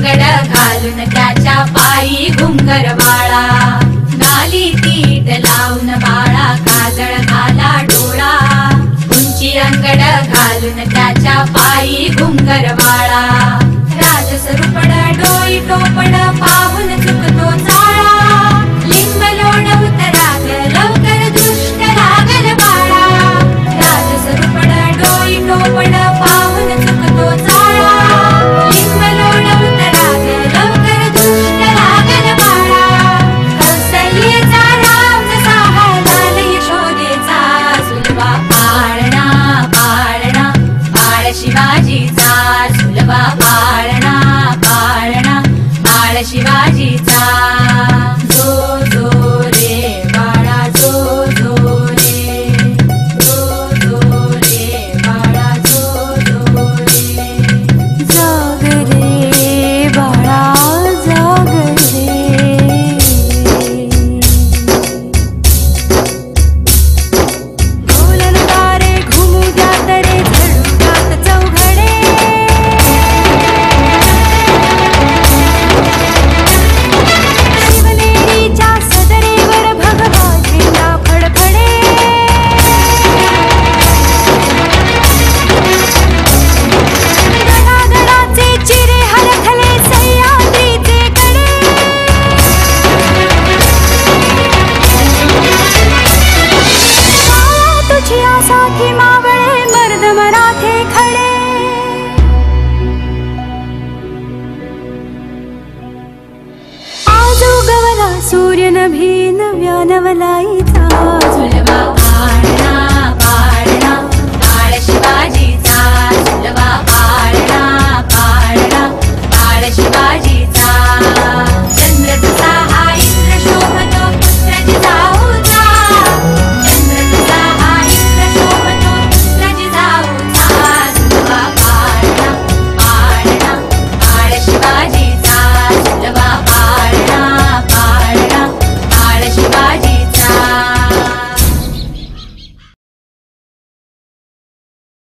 अंगड घालून त्याच्या पायी घुंगर बाळा, गाली तीट लावून बाळा काजळ घाला डोळा, उंची अंगड घालून त्याच्या पायी घुंगर बाळा, राजसरूपड डोई टोपड पाहून चुकतो चाळा, लिंब लोणवत राग लवकर दृष्ट लागल बाळा, राजसरूपड डोई टोपड पाहून चुकतो चाळा, लिंब लोणवत राग लवकर दृष्ट लागल बाळा, कौसल्येचा राम जसा हळदाल यशोदेचा, सुलभा पाळणा पाळणा बाळ शिवाजीचा, सुलभा पाळणा पाळणा बाळ शिवाजीचा, जो जो रे बाळा जो जो रे, जो जो रे बाळा जो जो रे, जाग रे बाळा जाग रे, ढोलन तारे घुमू द्यात रे झडू द्यात चौघडे, शिवनेरीच्या सदरेवर भगवा झेंडा फडफडे, गडागडाचे चिरे हलखले सह्याद्रीचे कडे, माया तुझ्यासाठी मावळे मर्द मराठे खडे, आज उगवला सूर्य नभी नव्या नवलाई